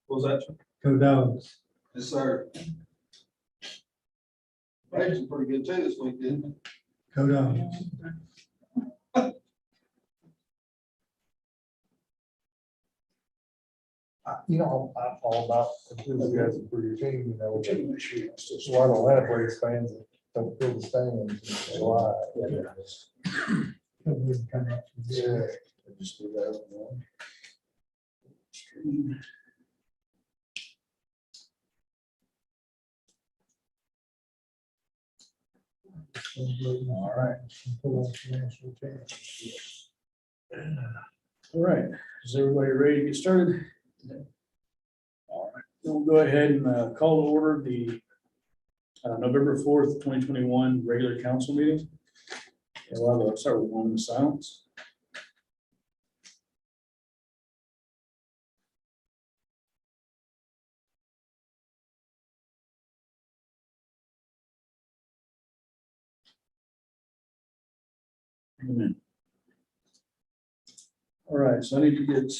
What was that? Go Dogs. Yes, sir. Braves are pretty good too this week, didn't they? Go Dogs. You know, I'm all about enthusiasm for your team, you know. There's a lot of Atlanta Braves fans that don't fill the stands. And why? Yeah. Just do that one. All right. All right, is everybody ready to get started? All right, we'll go ahead and call to order the November 4th, 2021 regular council meeting. And we'll have start with one in silence. Amen. All right, so I need to get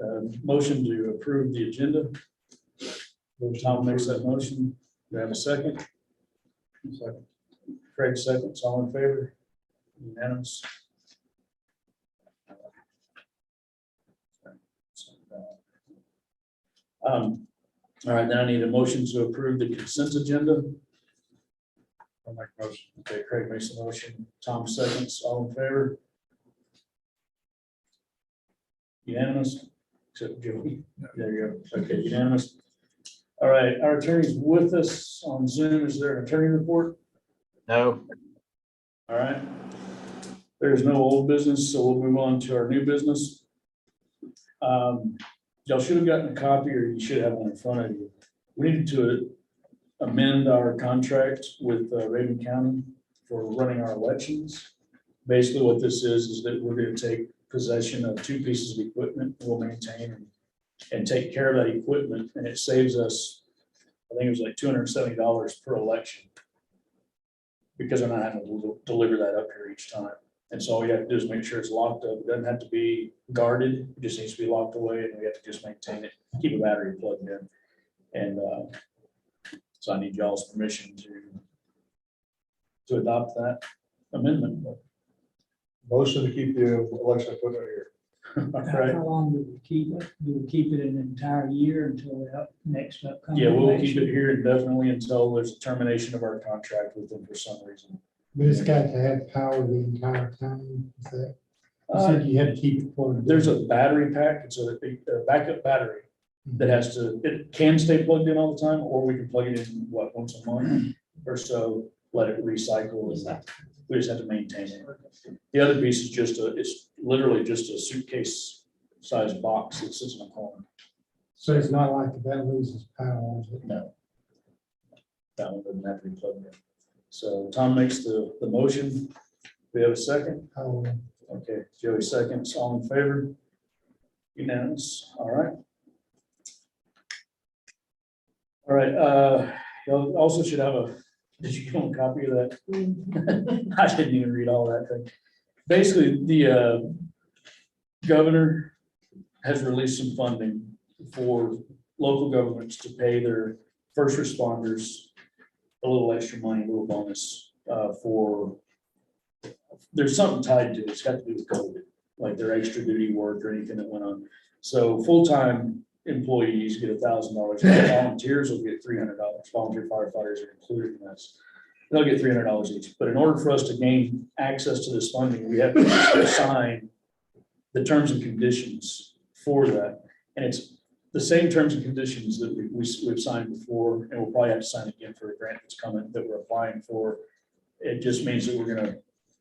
a motion to approve the agenda. Tom makes that motion. Do I have a second? Second. Craig seconds. All in favor? Unanimous. All right, then I need a motion to approve the consent agenda. I'll make a motion. Okay, Craig makes a motion. Tom seconds. All in favor? Unanimous, except Joey. There you go. Okay, unanimous. All right, our attorney's with us on Zoom. Is there an attorney report? No. All right. There's no old business, so we'll move on to our new business. Y'all should have gotten a copy, or you should have one in front of you. We needed to amend our contract with Raven County for running our elections. Basically, what this is that we're going to take possession of 2 pieces of equipment we'll maintain and take care of that equipment, and it saves us, I think it was like $270 per election, because I'm not having to deliver that up here each time. And so all you have to do is make sure it's locked up. It doesn't have to be guarded. It just needs to be locked away, and we have to just maintain it, keep a battery plugged in. And so I need y'all's permission to adopt that amendment. Motion to keep the election equipment here. Right. How long do we keep it? Do we keep it an entire year until the next upcoming? Yeah, we'll keep election? it here indefinitely until there's a termination of our contract with them for some reason. But it's got to have power the entire time. Is that, you said you had to keep it plugged in. There's a battery pack. It's a backup battery that has to, it can stay plugged in all the time, or we can plug it in, once a month or so, let it recycle. And we just have to maintain it. The other piece is it's literally just a suitcase sized box that sits in a corner. So it's not like that loses power, is it? No. That one doesn't have to be plugged in. So Tom makes the motion. We have a second. Oh, Okay, Joey seconds. All in favor? Unanimous. All right. All right, y'all also should have did you get a copy of that? I didn't even read all that thing. Basically, the governor has released some funding for local governments to pay their first responders a little extra money, a little bonus for, there's something tied to it. It's got to do with COVID, like their extra duty work or anything that went on. So full-time employees get $1,000. Volunteers will get $300. Volunteer firefighters are included in this. They'll get $300 each. But in order for us to gain access to this funding, we have to sign the terms and conditions for that. And it's the same terms and conditions that we've signed before, and we'll probably have to sign again for a grant that's coming that we're applying for. It just means that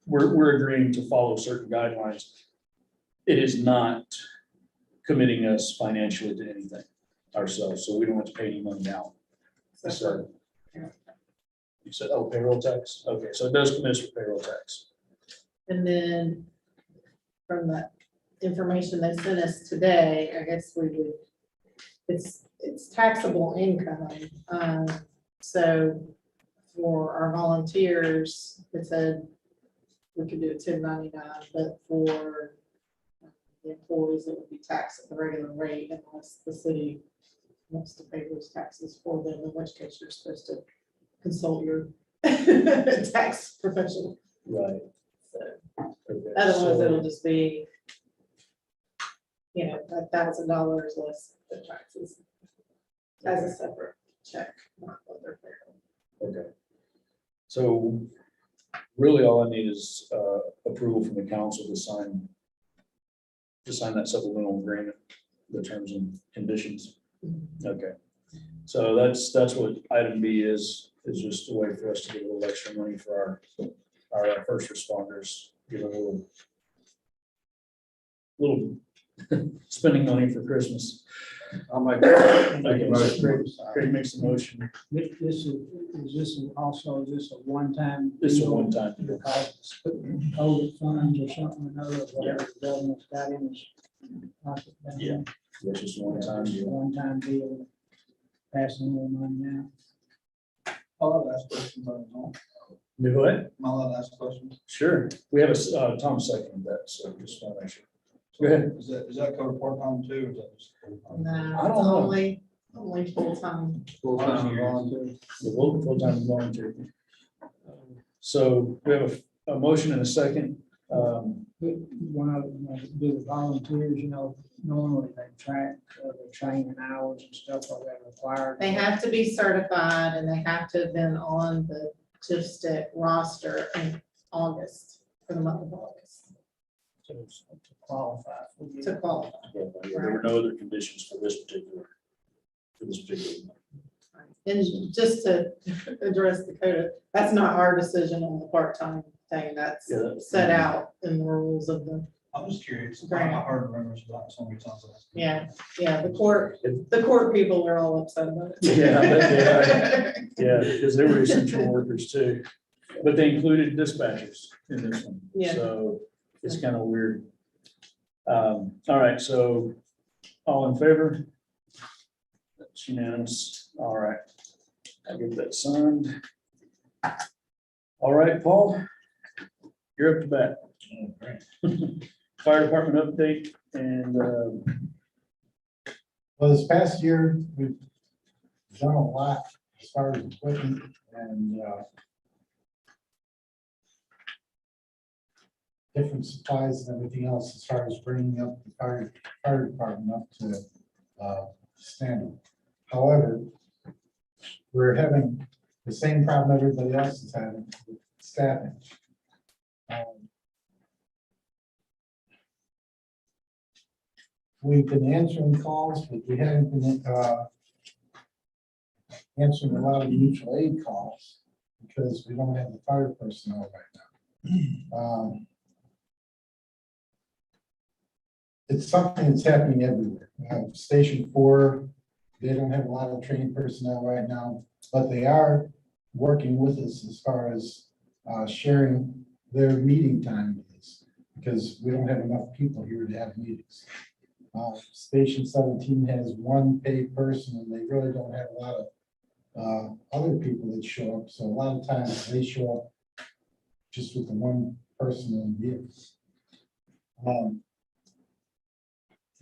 we're agreeing to follow certain guidelines. It is not committing us financially to anything ourselves, so we don't have to pay any money out. So you said, oh, payroll tax? Okay, so it does commit us for payroll tax. And then from the information they sent us today, I guess we would, it's taxable income. So for our volunteers, it said we could do a 1099, but for the employees, it would be taxed at the regular rate unless the city wants to pay those taxes for them, in which case you're supposed to consult your tax professional. Right. So Okay, otherwise, so- it'll just be, $1,000 less the taxes as a separate check, not what they're paying. Okay. So really all I need is approval from the council to sign that supplemental agreement, the terms and conditions. Okay. So that's what item B is just a way for us to get a little extra money for our first responders, get a little spending money for Christmas. I'll make. Okay, so Craig makes a motion. This is this a one-time? This is a deal one-time deal. Because it's putting COVID funds or something or another, whatever the government's got in his pocket. down Yeah. there. That's just a one-time Just a deal. one-time deal, passing more money out. I'll ask questions on it. Do what? Am I allowed to ask questions? Sure. We have a Tom second that, so just want to make sure. Go ahead. Is that covered part-time too, or is that just? full-time? No, I don't it's know. only full-time. Full-time or volunteer? The full-time volunteer. So we have a motion and a second. But one of them, do the volunteers, normally they track their training hours and stuff like that required. They have to be certified and they have to have been on the GIFSTIC roster in August, for the month of August, To qualify for the. to qualify. There were no other conditions for this particular. And just to address the code, that's not our decision on the part-time thing, that's Yeah, that- set out in the rules of the, I'm just curious. Grant. I heard rumors about so many times. yeah, the court people are all upset about it. Yeah, I bet Yeah, because they were essential workers too, but they included dispatchers in this one. Yeah. So it's kind of weird. All right, so all in favor? That's unanimous. All right. I'll get that signed. All right, Paul, you're up to bat. Fire department update and, Well, this past year, we've done a lot as far as equipment and different supplies and everything else as far as bringing up the fire department up to standard. However, we're having the same problem everybody else is having with staffing. We've been answering calls, but we haven't been answering a lot of mutual aid calls because we don't have the fire personnel right now. It's something that's happening everywhere. Station 4, they don't have a lot of trained personnel right now, but they are working with us as far as sharing their meeting time with us because we don't have enough people here to have meetings. Station 17 has one paid person and they really don't have a lot of other people that show up. So a lot of times they show up just with the one person in the vehicle.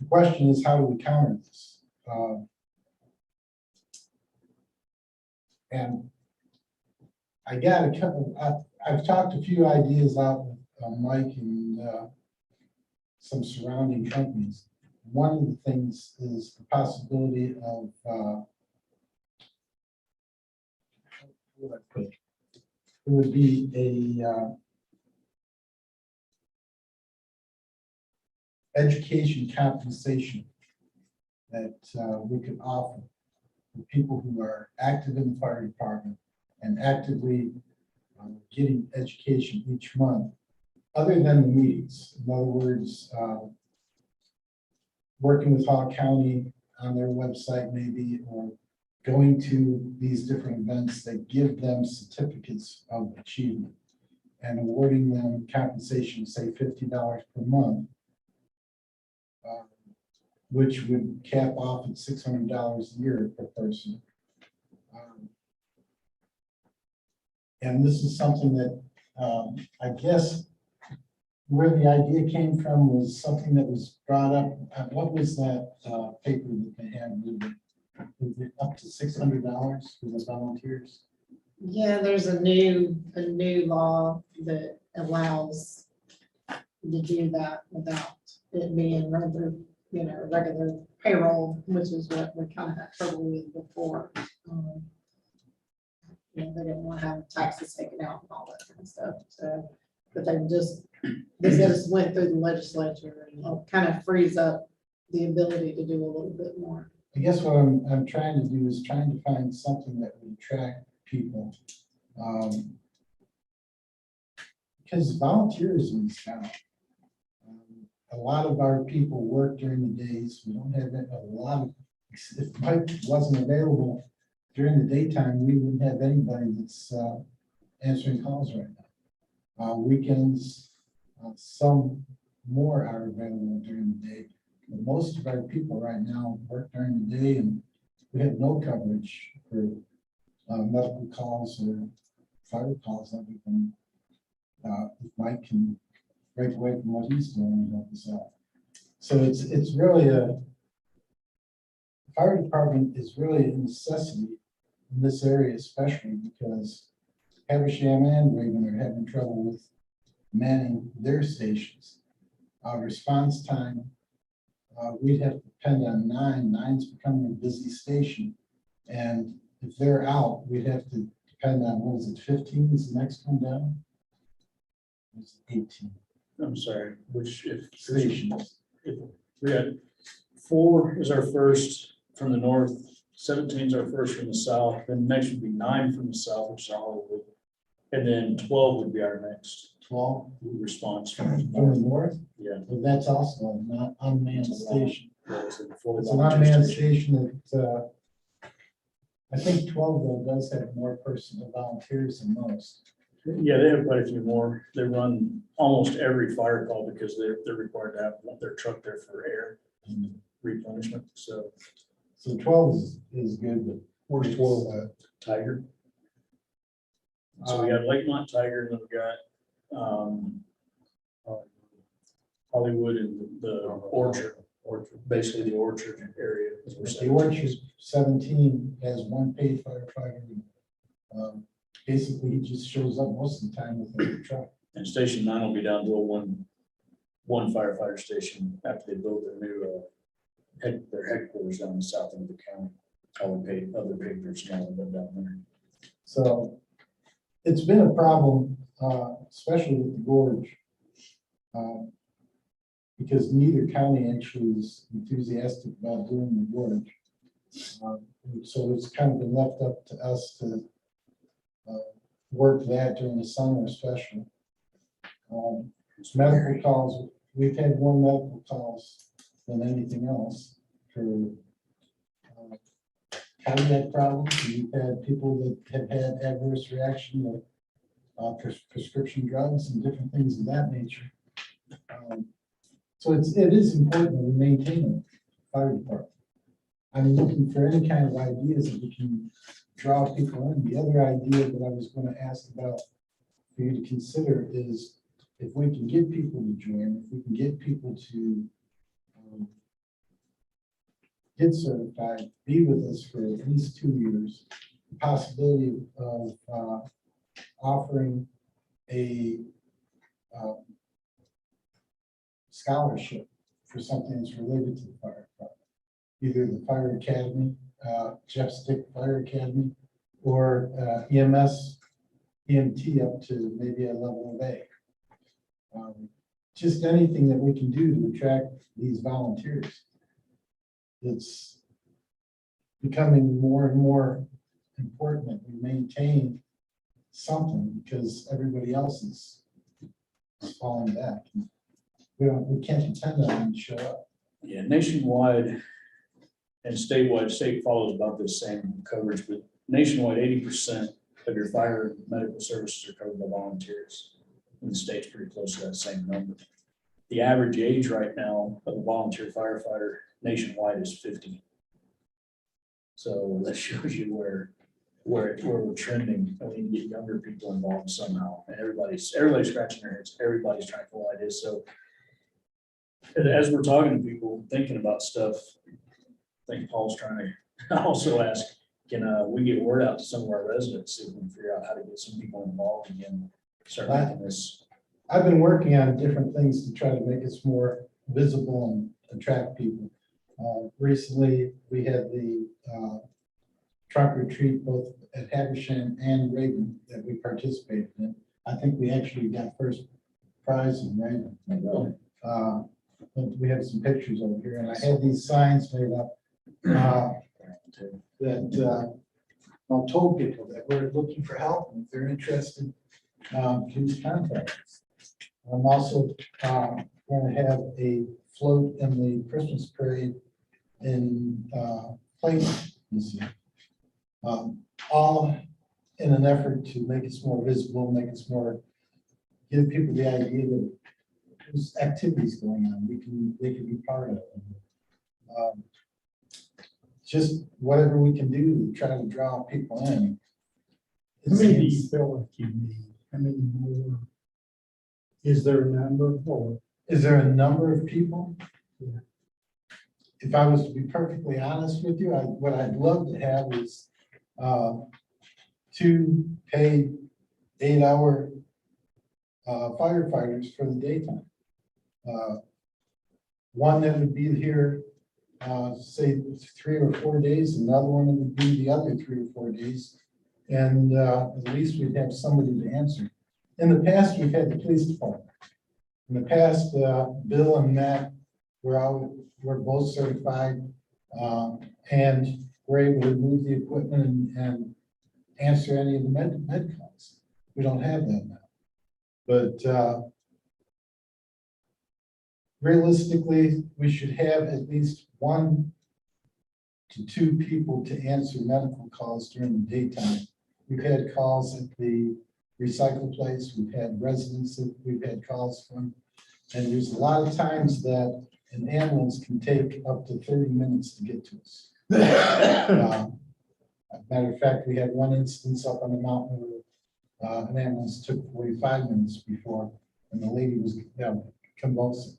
The question is, how do we counter this? And I got a couple, I've talked a few ideas out with Mike and some surrounding companies. One of the things is the possibility of it would be a education compensation that we could offer for people who are active in the fire department and actively getting education each month, other than the meetings. In other words, working with Hawk County on their website maybe, or going to these different events that give them certificates of achievement and awarding them compensation, say $50 per month, which would cap off at $600 a year per person. And this is something that I guess where the idea came from was something that was brought up. What was that paper that they had? Was it up to $600 for the volunteers? Yeah, there's a new law that allows to do that without it being run through, regular payroll, which is what we kind of had trouble with before. They didn't want to have taxes taken out and all that kind of stuff, so, but they just went through the legislature and it kind of frees up the ability to do a little bit more. I guess what I'm trying to do is trying to find something that would attract people. Because volunteerism is down. A lot of our people work during the days. We don't have a lot of, if Mike wasn't available during the daytime, we wouldn't have anybody that's answering calls right now. Weekends, some more are available during the day. But most of our people right now work during the day, and we have no coverage for medical calls or fire calls that we can, if Mike can break away from what he's doing and help us out. So it's really the fire department is really a necessity in this area, especially because Habersham and Raven are having trouble with manning their stations. Our response time, we'd have to depend on 9. 9's becoming a busy station. And if they're out, we'd have to depend on, what is it, 15 is the next one down? It's 18 I'm sorry, which if stations. we had 4 is our first from the north, 17 is our first from the south, then next would be 9 from the south, which is Hollywood. And then 12 would be our next 12 response from from the north, yeah. but that's also not unmanned station. It's an It's an unmanned station that, I think 12 though does have more personal volunteers than most. Yeah, they have quite a few more. They run almost every fire call because they're required to have their truck there for air replenishment. So 12 is good, but Where's 12 at? Tiger. So we got Lakemont Tiger, and then we got Hollywood and the Orchard, basically the Orchard area. is where the Orchard 17 has one paid firefighter. Basically, he just shows up most of the time with a truck. And Station 9 will be down to a one firefighter station after they build their new their headquarters down in the south end of the county. All the other paid personnel live down there. So it's been a problem, especially with the gorge, because neither county actually is enthusiastic about doing the gorge. So it's kind of been left up to us to work that during the summer, especially. Medical calls, we've had more medical calls than anything else for cardiac problems. We've had people that have had adverse reaction to prescription drugs and different things of that nature. So it is important that we maintain a fire department. I'm looking for any kind of ideas that we can draw people in. The other idea that I was going to ask about for you to consider is if we can get people to join, if we can get people to get certified, be with us for at least 2 years, the possibility of offering a scholarship for something that's related to the fire department, either the fire academy, Jeff Stick Fire Academy, or EMS, EMT up to maybe a level of A. Just anything that we can do to attract these volunteers. It's becoming more and more important that we maintain something because everybody else is falling back. We can't depend on them to show up. Yeah, nationwide and statewide, state follows about the same coverage, but nationwide, 80% of your fire and medical services are covered by volunteers. And the state's pretty close to that same number. The average age right now of a volunteer firefighter nationwide is 50. So that shows you where where we're trending, and we need to get younger people involved somehow, and everybody's scratching their heads, everybody's trying to pull ideas, so. And as we're talking to people, thinking about stuff, I think Paul's trying to also ask, can we get word out to some of our residents, see if we can figure out how to get some people involved again, start making this. I've been working on different things to try to make us more visible and attract people. Recently, we had the trunk retreat both at Habersham and Raven that we participated in. I think we actually got first prize in Raven. We have some pictures over here, and I had these signs made up that I told people that we're looking for help, and if they're interested, please contact us. I'm also going to have a float in the Christmas parade in Clayton this year. All in an effort to make us more visible, make us more, give people the idea that there's activities going on, they can be part of it. Just whatever we can do to try to draw people in. How many do you feel like you need? How many more? Is there a number or? Is there a number of people? Yeah. If I was to be perfectly honest with you, what I'd love to have is 2 paid 8-hour firefighters for the daytime. One that would be here, say 3 or 4 days, another one that would be the other 3 or 4 days. And at least we'd have somebody to answer. In the past, we've had the police department. In the past, Bill and Matt were both certified and were able to move the equipment and answer any of the med calls. We don't have that now. But realistically, we should have at least 1 to 2 people to answer medical calls during the daytime. We've had calls at the recycle place, we've had residents that we've had calls from, and there's a lot of times that an ambulance can take up to 30 minutes to get to us. Matter of fact, we had one instance up on the mountain where an ambulance took 45 minutes before, and the lady was convulsing.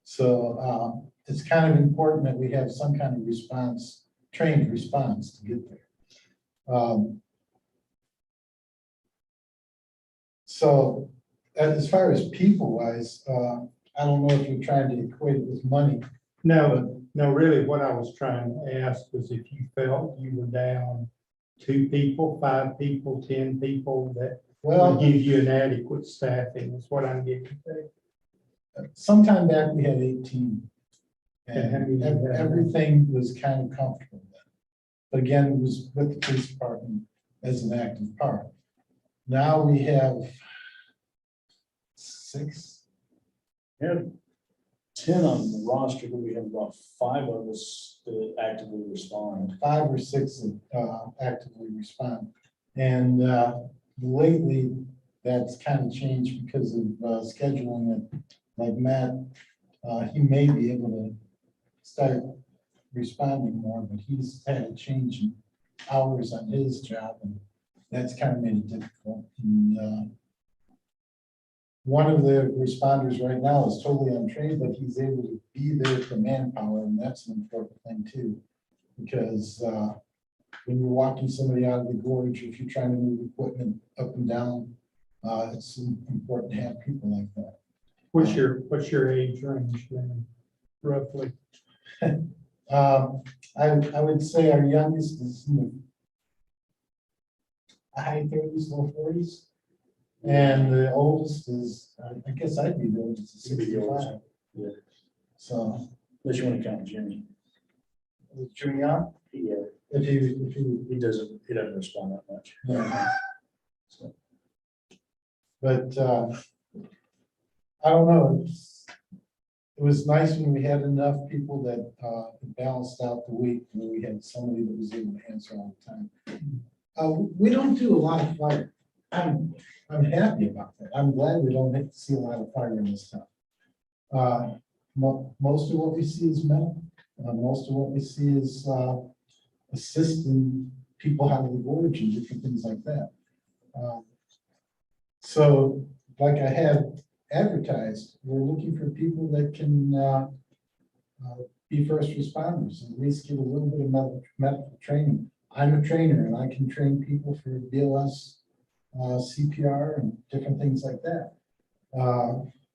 So it's kind of important that we have some kind of response, trained response to get there. So as far as people wise, I don't know if you're trying to equate it with money. No, really what I was trying to ask was if you felt you were down 2 people, 5 people, 10 people, that Well, would give you an adequate staffing, is what I'm getting at. sometime back we had 18. And how many And you have? everything was kind of comfortable then. But again, it was with the police department as an active part. Now we have 6. We have 10 on the roster, but we have about 5 of us that actively respond. 5 or 6 that actively respond. And lately, that's kind of changed because of scheduling it. Like Matt, he may be able to start responding more, but he's had a change in hours on his job, and that's kind of made it difficult. And one of the responders right now is totally untrained, but he's able to be there for manpower, and that's an important thing too. Because when you're walking somebody out of the gorge, if you're trying to move equipment up and down, it's important to have people like that. What's your age range then, roughly? I would say our youngest is in the high 30s, low 40s. And the oldest is, I guess I'd be the oldest, is You'd be the 65. oldest. Yeah. So, Unless you want to count Jimmy. with Junior, Yeah, if you, he doesn't respond that much. yeah. So, But I don't know. It was nice when we had enough people that balanced out the week where we had somebody that was able to answer all the time. We don't do a lot of fire. I'm happy about that. I'm glad we don't have to see a lot of fire in this town. Most of what we see is medical. Most of what we see is assisting people how to gorge and different things like that. So like I had advertised, we're looking for people that can be first responders, at least get a little bit of medical training. I'm a trainer and I can train people for BLS, CPR and different things like that.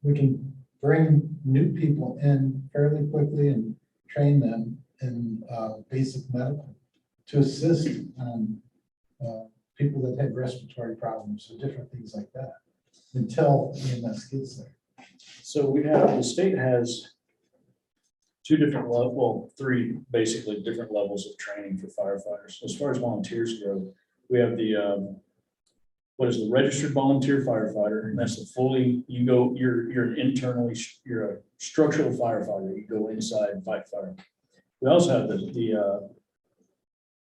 We can bring new people in fairly quickly and train them in basic medical to assist people that have respiratory problems or different things like that until EMS gets there. So we have, the state has two different three basically different levels of training for firefighters. As far as volunteers go, we have the, what is the registered volunteer firefighter? And that's the fully, you're internally, you're a structural firefighter. You go inside and fight fire. We also have the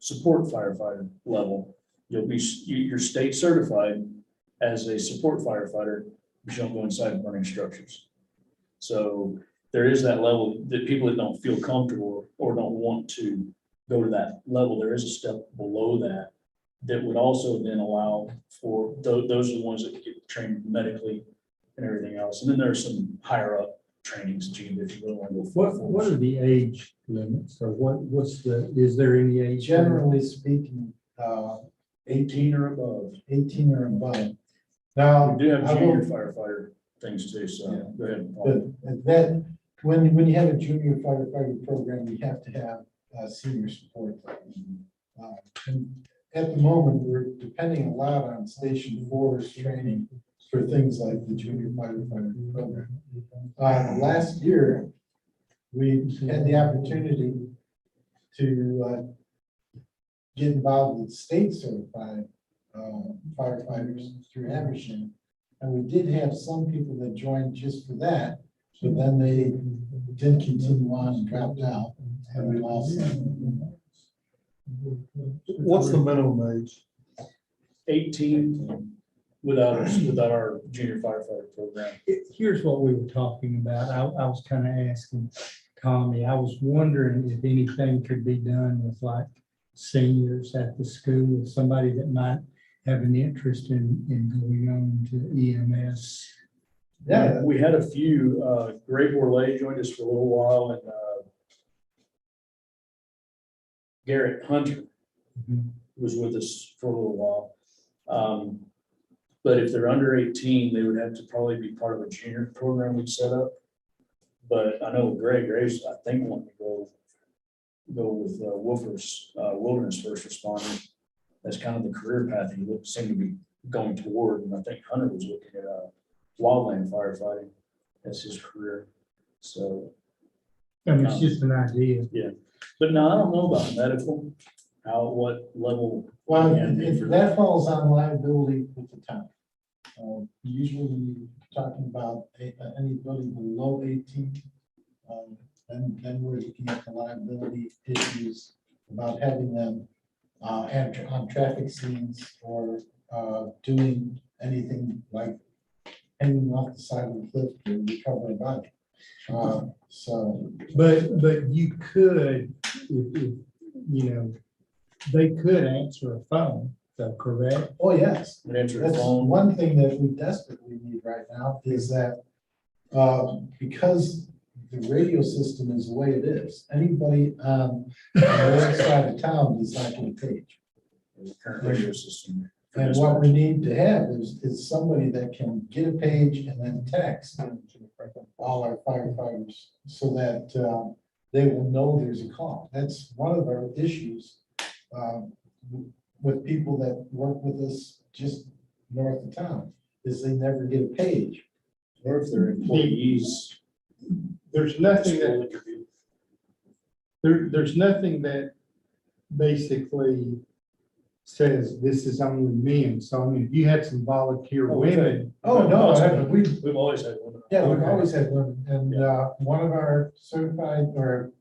support firefighter level. You're state certified as a support firefighter, but you don't go inside burning structures. So there is that level that people that don't feel comfortable or don't want to go to that level, there is a step below that that would also then allow for, those are the ones that get trained medically and everything else. And then there's some higher up trainings, if you really want to go. What are the age limits or what's is there any age? Generally speaking, 18 or above. 18 or above. Now, We do have I will- junior firefighter things too, so go ahead. Paul. but that, when you have a junior firefighter program, you have to have senior support. And at the moment, we're depending a lot on Station 4's training for things like the junior firefighter program. Last year, we had the opportunity to get involved with state certified firefighters through Amersham. And we did have some people that joined just for that, but then they didn't continue on and dropped out, and we lost them. What's the minimum age? 18 without our junior firefighter program. Here's what we were talking about. I was kind of asking Tommy, I was wondering if anything could be done with like seniors at the school, somebody that might have an interest in going on to EMS. Yeah, We had a few, Greg Borlay joined us for a little while, and Garrett Hunter was with us for a little while. But if they're under 18, they would have to probably be part of a junior program we'd set up. But I know Graves, I think, wanted to go with Wolfer's Wilderness First Responder. That's kind of the career path he seemed to be going toward. And I think Hunter was looking at wildland firefighting as his career. So, And it's just an idea. but no, I don't know about medical, what level. well, Yeah, for that falls on liability with the town. Usually when you're talking about anybody below 18, then we're looking at the liability issues about having them on traffic scenes or doing anything like hanging off the side of the cliff to recover a body. So, But you could, if, they could answer a phone, so correct? oh yes, An answer the that's phone. one thing that we desperately need right now is that because the radio system is the way it is, anybody on the other side of town does not get a page. The current radio system. for And this what we person. need to have is somebody that can get a page and then text all our firefighters so that they will know there's a call. That's one of our issues with people that work with us just north of town, is they never get a page. Or if they're employees. There's nothing that, there's nothing that basically says this is only men. So I mean, if you had some volunteer women. Oh, no, We've always had one. yeah, we've always had one, and one of our certified or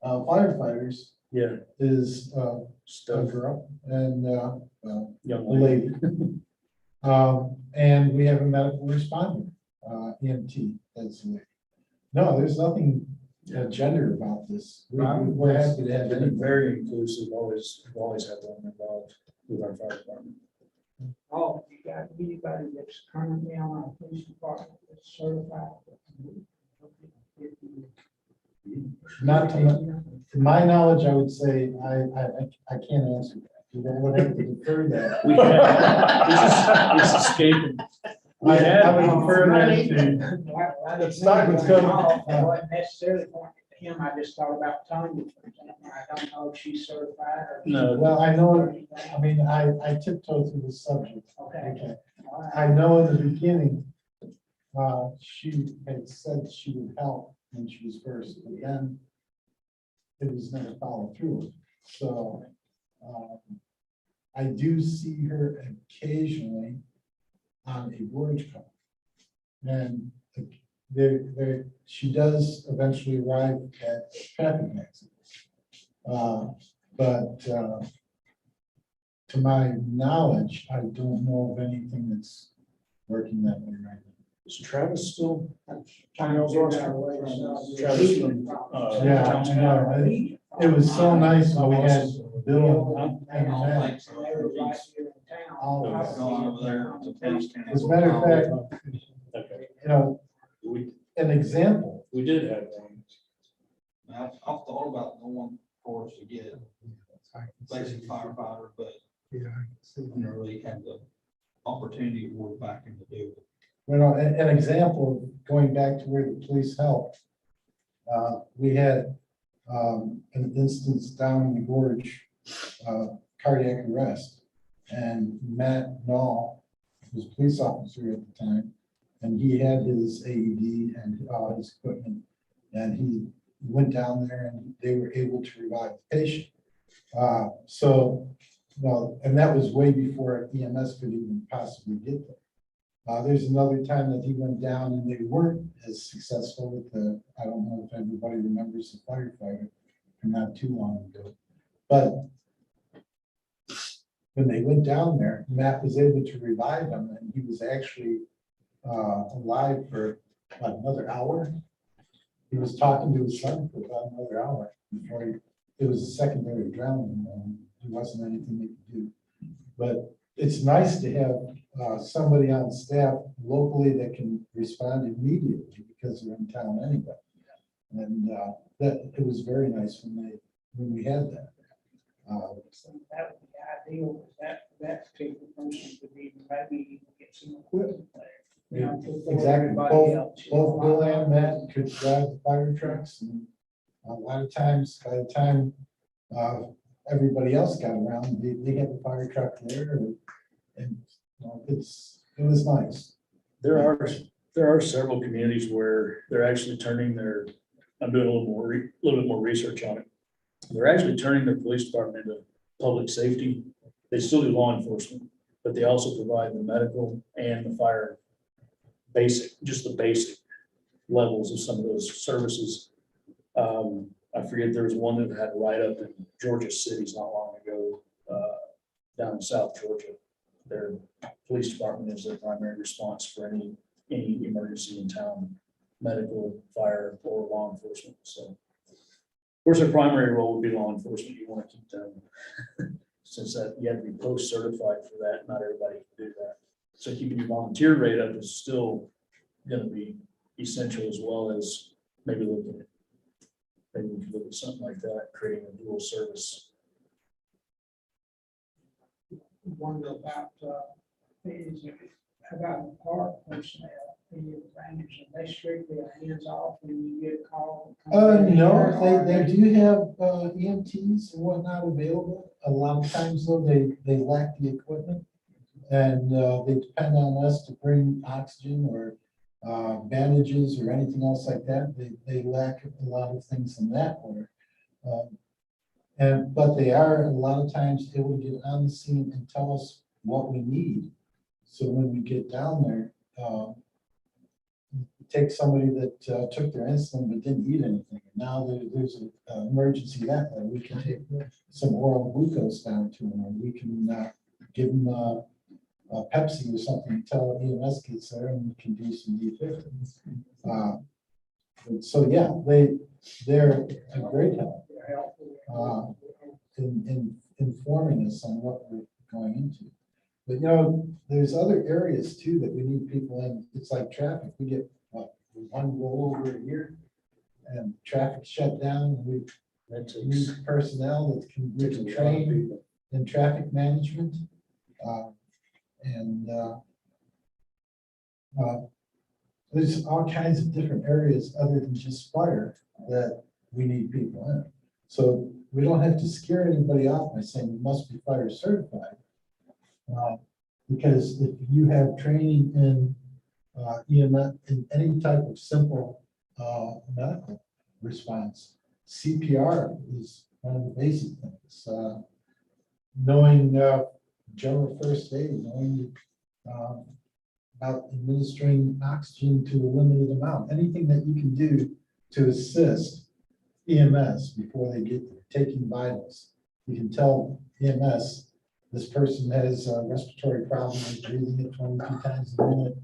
firefighters Yeah, is a stuff, girl and well, young a lady. lady. And we have a medical responder, EMT, that's a lady. No, there's nothing gender about this. I'm- We're happy to have They've been anybody. very inclusive, we've always had one involved with our fire department. Oh, you got anybody that's currently on our police department that's certified? Not to my knowledge, I would say, I can't answer that. You would have to defer that. We had, it's escaping. We had, I would defer that to. If Stockman's coming. I wasn't necessarily pointing at him, I just thought about Tanya, for example, I don't know if she's certified or. No. Well, I know, I mean, I tiptoed through the subject. Okay. Okay. All right. I know in the beginning, she had said she would help when she was first, but then it was never followed through with. So, I do see her occasionally on a gorge call. And she does eventually arrive at traffic accidents. But to my knowledge, I don't know of anything that's working that way right now. Is Travis still? Travis Travis from, Yeah, Townsend? no, it was so nice when we had Bill and Matt. I've gone over there to Towns County. As a matter of fact, Okay, you know, we, an example, we did have one. I've thought about going for us to get basic firefighter, but I never really had the opportunity to work back into do it. you know, an example, going back to where the police helped. We had an instance down in the gorge, cardiac arrest. And Matt Knoll was a police officer at the time, and he had his AED and all his equipment. And he went down there and they were able to revive the patient. Well, and that was way before EMS could even possibly get there. There's another time that he went down and they weren't as successful with the, I don't know if everybody remembers the firefighter from not too long ago. But when they went down there, Matt was able to revive him and he was actually alive for about another hour. He was talking to his son for about another hour before it was a secondary drowning. There wasn't anything they could do. But it's nice to have somebody on staff locally that can respond immediately because they're in town anyway. And that it was very nice when we had that. So that would be ideal, that particular person could be, maybe get some equipment there. You know, before Exactly. everybody else, you know. Both Bill and Matt could drive the fire trucks, and a lot of times, by the time everybody else got around, they had the fire truck there, and you know, it was nice. There are several communities where they're actually turning their, I'm doing a little bit more research on it. They're actually turning their police department into public safety. They still do law enforcement, but they also provide the medical and the fire just the basic levels of some of those services. I forget, there was one that had a write-up in Georgia Cities not long ago, down in South Georgia. Their police department is their primary response for any emergency in town, medical, fire, or law enforcement. So, of course, their primary role would be law enforcement. You want to keep them, since that you have to be post-certified for that. Not everybody can do that. So keeping your volunteer rate up is still going to be essential, as well as maybe we could look at something like that, creating a dual service. Wonder about, about the park personnel, the rangers, are they strictly hands off when you get a call? No, they do have EMTs and whatnot available. A lot of times though, they lack the equipment. And they depend on us to bring oxygen or bandages or anything else like that. They lack a lot of things in that order. But they are a lot of times able to get on the scene and tell us what we need. So when we get down there, take somebody that took their insulin but didn't eat anything. Now there's an emergency that way. We can take some oral glucose down to them, or we can give them a Pepsi or something until EMS gets there, and we can do some D50. So, yeah, they're a great help, in informing us on what we're going into. But, there's other areas too that we need people in. It's like traffic. We get, one roll over here and traffic shut down. We That takes. need personnel that can, we can train in traffic management. And there's all kinds of different areas other than just fire that we need people in. So we don't have to scare anybody off by saying you must be fire certified. Because if you have training in EMS, in any type of simple medical response, CPR is one of the basic things. Knowing general first aid, knowing about administering oxygen to a limited amount, anything that you can do to assist EMS before they get there, taking vitals. You can tell EMS, this person has a respiratory problem, is breathing at 22 times a minute,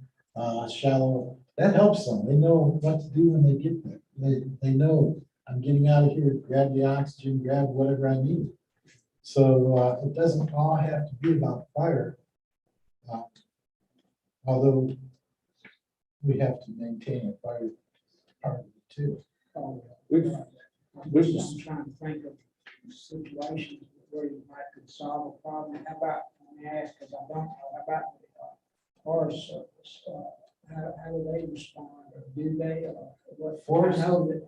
shallow. That helps them. They know what to do when they get there. They know I'm getting out of here, grab the oxygen, grab whatever I need. So it doesn't all have to be about fire. Although we have to maintain a fire part of it too. I'm trying to think of situations where you might could solve a problem. How about, let me ask, because I don't know, how about the Forest Service? How do they respond, or do they, or what? Forest- I know that,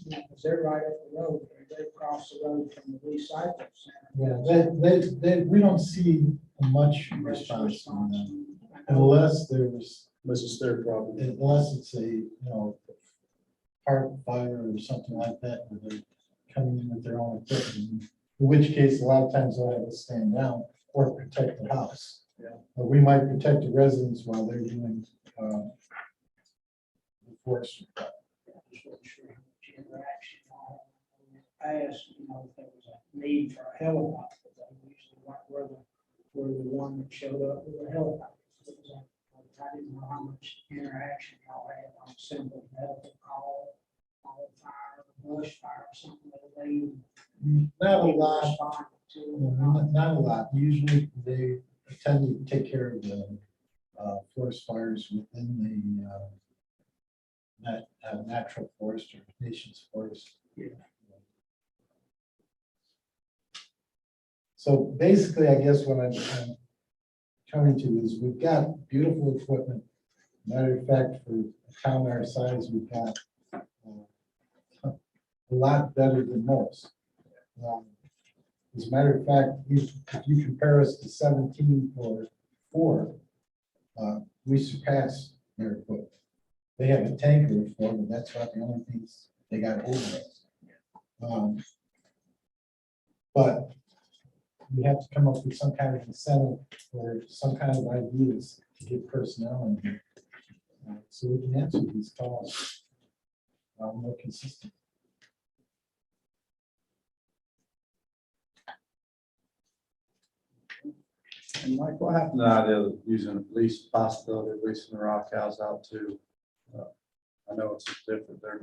because they're right up the road, they cross the road from the recycle center. Yeah, we don't see much response from them unless there's, Unless it's their problem. unless it's a, park fire or something like that, where they're coming in with their own equipment. In which case, a lot of times they'll have us stand down or protect the house. Yeah. But we might protect the residents while they're doing, the forestry. Just wasn't sure how much interaction I had. I asked, if there was a need for a helicopter, they usually weren't were the one that showed up with a helicopter. I didn't know how much interaction y'all had on simple medical call, fire, brush fire, or something that they. Not a lot. responded to. Not a lot. Usually they tend to take care of the forest fires within the natural forest or nation's forest. Yeah. So basically, I guess what I'm coming to is we've got beautiful equipment. Matter of fact, for a town our size, we've got a lot better than most. As a matter of fact, if you compare us to 17 for 4, we surpass their equipment. They have a tanker of 4, but that's about the only things they got over us. But we have to come up with some kind of incentive or some kind of ideas to get personnel in here. So we can answer these calls more consistent. And Mike, what happened to the idea of using at least possibility of leasing the rock house out to? I know it's different, they're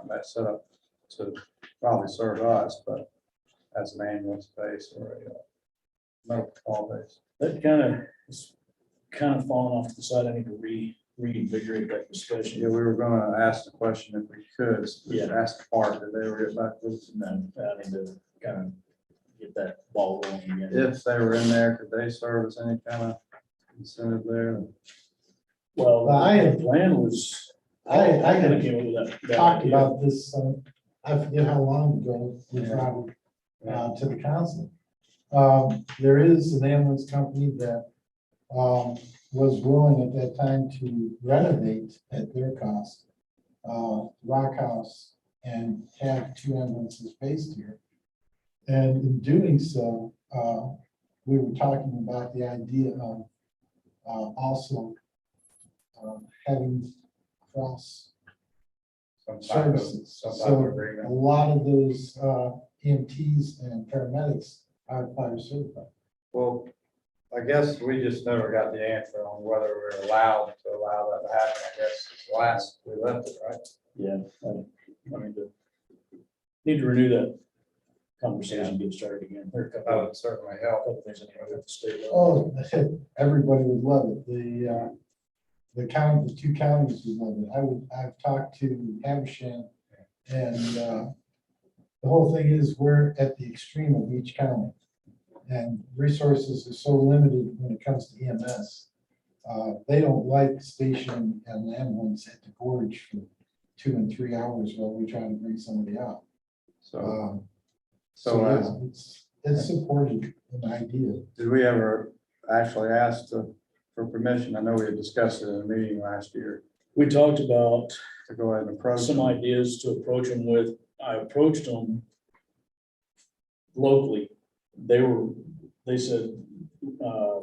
not set up to probably serve us, but as an ambulance base or a medical call base. That it's kind of fallen off the side. I need to reinvigorate that discussion. Yeah, we were gonna ask the question if we could, Yeah. ask Park, did they ever get back to us? No, I need to kind of get that ball rolling again. If they were in there, could they serve as any kind of incentive there? Well, I- the plan was. I had came up with that talked idea. about this, I forget how long ago, with Robert, to the council. There is an ambulance company that was willing at that time to renovate at their cost, Rock House, and have 2 ambulances based here. And in doing so, we were talking about the idea of also having cross Some type of services. agreement. A lot of those EMTs and paramedics are fire certified. Well, I guess we just never got the answer on whether we're allowed to allow that to happen. I guess it's last we left it, right? Yeah, I mean, need to renew that conversation, get started again. There are a That couple, would certainly help. couple things I need to have to state. level. Oh, everybody would love it. The county, the two counties would love it. I've talked to Habersham and, the whole thing is we're at the extreme of each county. And resources are so limited when it comes to EMS. They don't like stationing an ambulance at the gorge for 2 and 3 hours while we try to bring somebody out. So, Yeah, it's supported an idea. did we ever actually ask for permission? I know we had discussed it in a meeting last year We talked about to go ahead and approach. some them. ideas to approach them with. I approached them locally. They said.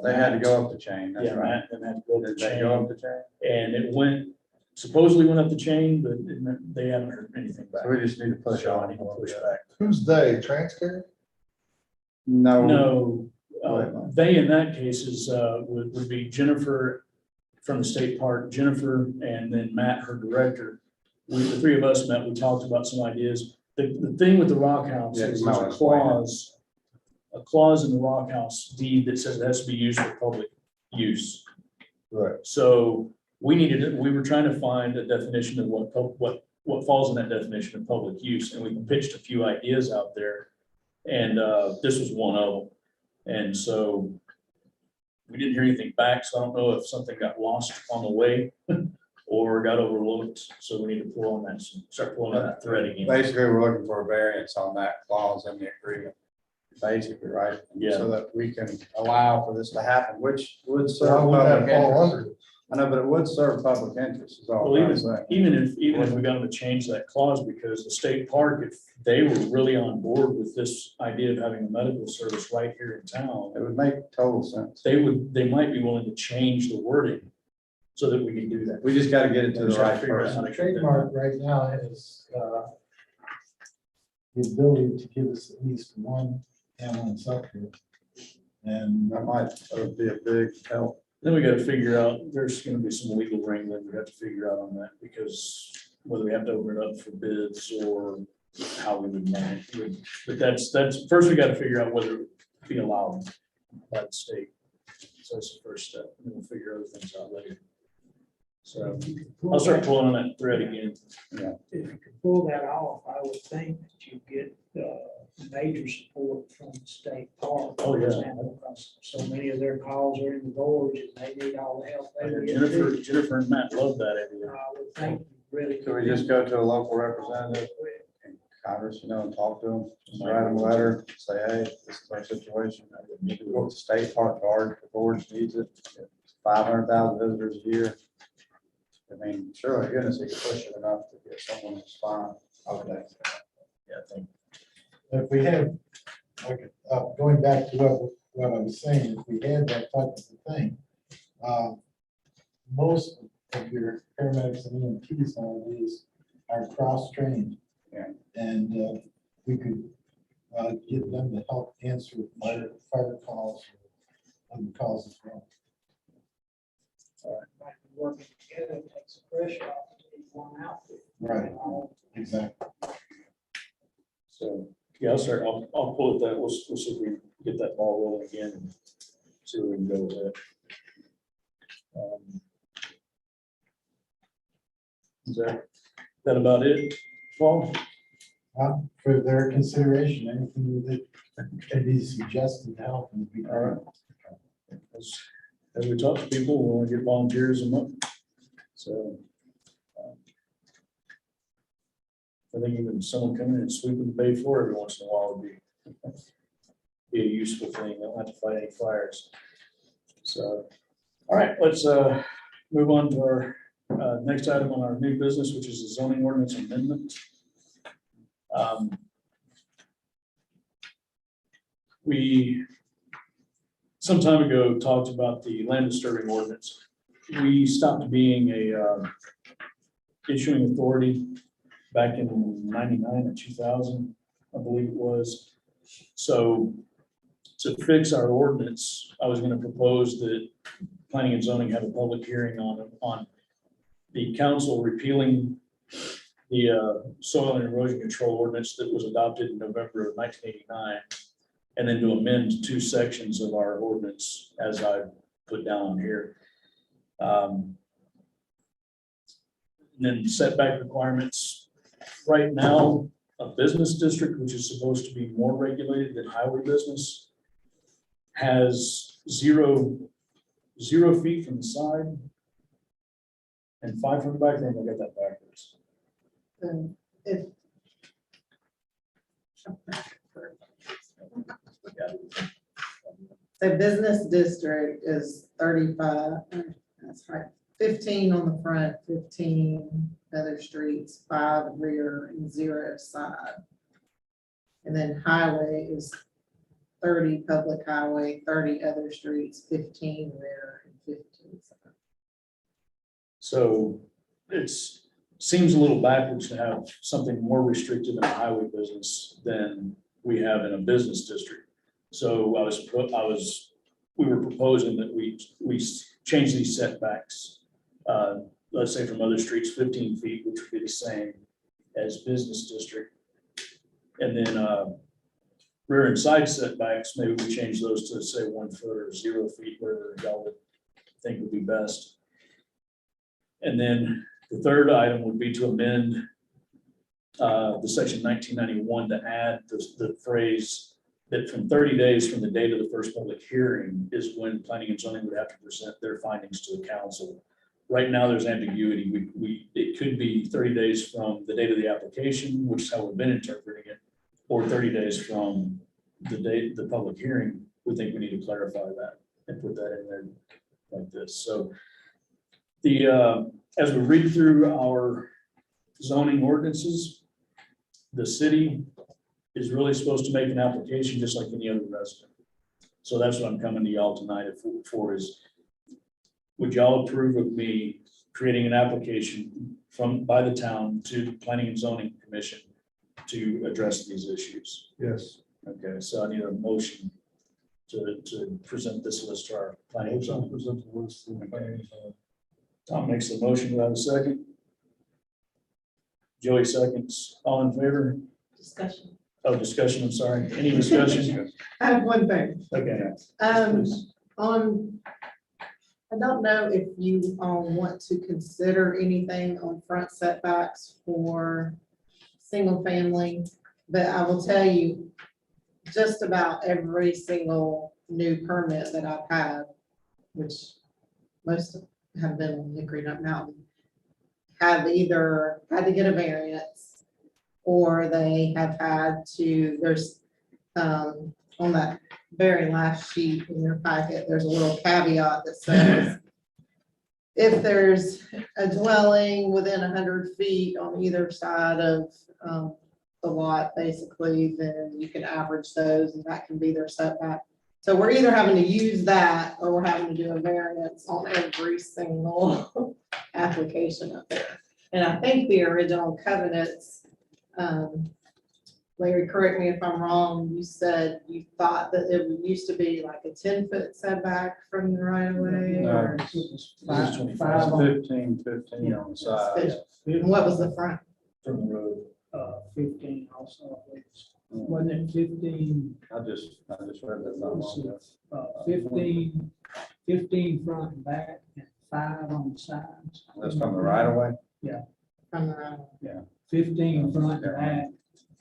They had to go up the chain, that's Yeah, right. Matt, and had to go up the Did they go chain, up the chain? and it supposedly went up the chain, but they haven't heard anything back. So we just need to push So I on. need to push back. Who's they, Transcare? No. No, Wait. they in that case is, would be Jennifer from the state park, Jennifer, and then Matt, her director. The three of us met, we talked about some ideas. The thing with the Rock House Yeah, is you there's might a explain it. clause in the Rock House deed that says it has to be used for public use. Right. So we were trying to find a definition of what falls in that definition of public use, and we pitched a few ideas out there. And this was one of them. And so we didn't hear anything back, so I don't know if something got lost on the way or got overlooked. So we need to pull on that, start pulling on that thread again. Basically, we're looking for a variance on that clause in the agreement. Basically, right? Yeah. So that we can allow for this to happen, which would So serve how would that public fall interest. under? I know, but it would serve public interest is all Well, I'm saying. even if we got them to change that clause, because the state park, if they were really on board with this idea of having a medical service right here in town, It would make total sense. they might be willing to change the wording so that we can do that. We just gotta get it to We the just gotta right figure out how person. to get that. Trademark right now has, the ability to give us at least one ambulance up here. And That might be a big help. Then we gotta figure out, there's gonna be some legal wrangling we have to figure out on that, because whether we have to open it up for bids or how we would manage it. But that's, first we gotta figure out whether it be allowed by the state. So that's the first step, and then we'll figure other things out later. So I'll start pulling on that thread again. If you could pull that off, I would think that you get major support from the state park. Oh, yeah. For example, because so many of their calls are in the gorge and they need all the help they can get. Jennifer and Matt love that idea. I would think you really. Could we just go to a local representative in Congress, and talk to them, just write them a letter, say, hey, this is our situation. The state park guard, the board needs it, 500,000 visitors a year. I mean, surely goodness, they could push it enough to get someone to respond. Okay. Yeah, I think. if we had, like, going back to what I was saying, if we had that type of a thing, most of your paramedics and EMTs nowadays are cross-trained. Yeah. And we could get them to help answer fire calls or other calls as well. Might be working together, takes the pressure off of one outfit. Right. Exactly. So, yeah, I'll pull at that. We'll see if we can get that ball rolling again and see where we can go with that. Is that about it, Paul? For their consideration, anything that can be suggested to help would be. All right. As we talk to people, we want to get volunteers a month. So I think even someone coming in and sweeping the bay floor every once in a while would be a useful thing. They don't have to fight any fires. So, all right, let's move on to our next item on our new business, which is the zoning ordinance amendment. We some time ago talked about the land disturbing ordinance. We stopped being a issuing authority back in 99 or 2000, I believe it was. So to fix our ordinance, I was going to propose that planning and zoning have a public hearing on the council repealing the soil and erosion control ordinance that was adopted in November of 1989, and then to amend 2 sections of our ordinance as I put down here. And then setback requirements. Right now, a business district, which is supposed to be more regulated than highway business, has 0 feet from the side and 5 from the back. I got that backwards. If the business district is 35, that's right, 15 on the front, 15 other streets, 5 rear and 0 side. And then highway is 30 public highway, 30 other streets, 15 rear and 15 side. So seems a little backwards to have something more restrictive in a highway business than we have in a business district. So we were proposing that we change these setbacks, let's say from other streets, 15 feet, which would be the same as business district. And then rear and side setbacks, maybe we change those to say 1 foot or 0 feet, where y'all would think would be best. And then the third item would be to amend the section 1991 to add the phrase that from 30 days from the date of the first public hearing is when planning and zoning would have to present their findings to the council. Right now, there's ambiguity. It could be 30 days from the date of the application, which is how we've been interpreting it, or 30 days from the date of the public hearing. We think we need to clarify that and put that in there like this. So as we read through our zoning ordinances, the city is really supposed to make an application just like any other resident. So that's what I'm coming to y'all tonight for is, would y'all approve of me creating an application by the town to the Planning and Zoning Commission to address these issues? Yes. Okay, so I need a motion to present this list to our planning and zoning. Present the list to the planning. Tom makes the motion. Do I have a second? Joey seconds. All in favor? Discussion. Oh, discussion, I'm sorry. Any discussion? I have one thing. Okay. I don't know if you all want to consider anything on front setbacks for single family, but I will tell you, just about every single new permit that I've had, which most have been on Hickory Nut Mountain, have either had to get a variance or they have had to, there's, on that very last sheet in your packet, there's a little caveat that says, if there's a dwelling within 100 feet on either side of the lot, basically, then you can average those and that can be their setback. So we're either having to use that or we're having to do a variance on every single application up there. And I think the original covenants, Larry, correct me if I'm wrong, you said you thought that it used to be like a 10-foot setback from the right of way? No, Or This is 25 15 on the side. and what was the front? from the road. 15 also, I think. Wasn't it 15, I just read that not long ago. 15 front and back and 5 on the sides? That's from the right of way. From the right of way. 15 front and back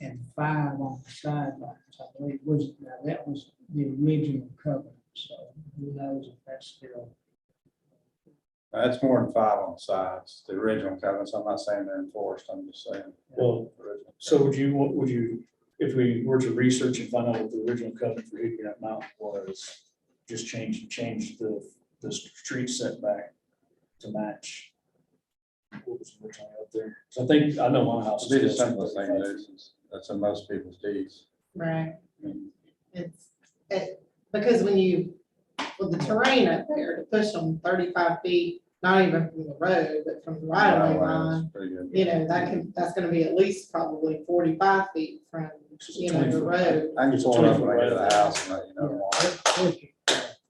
and 5 on the sidelines, I believe, now that was the original covenant, so who knows if that's still. That's more than 5 on the sides. The original covenants, I'm not saying they're enforced, I'm just saying. Well, so would you, if we were to research and find out what the original covenant for Hickory Nut Mountain was, just change the street setback to match what was originally up there? So I know my house. It'd be the simplest thing to do, since that's in most people's deeds. Right. I mean, Because with the terrain up there, to push them 35 feet, not even from the road, but from the right of way line, it's pretty good. you know, that's gonna be at least probably 45 feet from, you know, the road. I can just pull it up when I get to the house and let you know.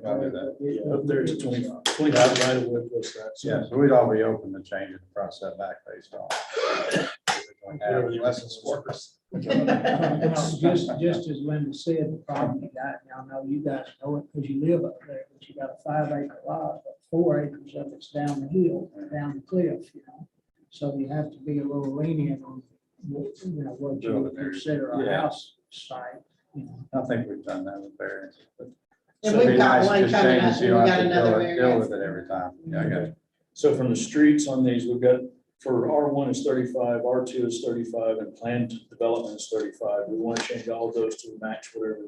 I'll do that. Yeah, up there it's a 25 right of way plus that. So Yeah, so we'd all be open to changing the front setback based on. If it's have less workers. Just as Linda said, the problem you got, y'all know, you guys know it because you live up there, but you got a 5 acre lot, but 4 acres of it's down the hill, down the cliff, you know. So you have to be a little lenient on, what you would consider a Yeah. house site, you know. I think we've done that with variance. but- And So it'd we've be got nice to one just coming change it up, so and you we don't got have to another Deal variance. with it every time. Yeah, I got it. So from the streets on these, we've got, for R1 is 35, R2 is 35, and planned development is 35. We want to change all of those to match whatever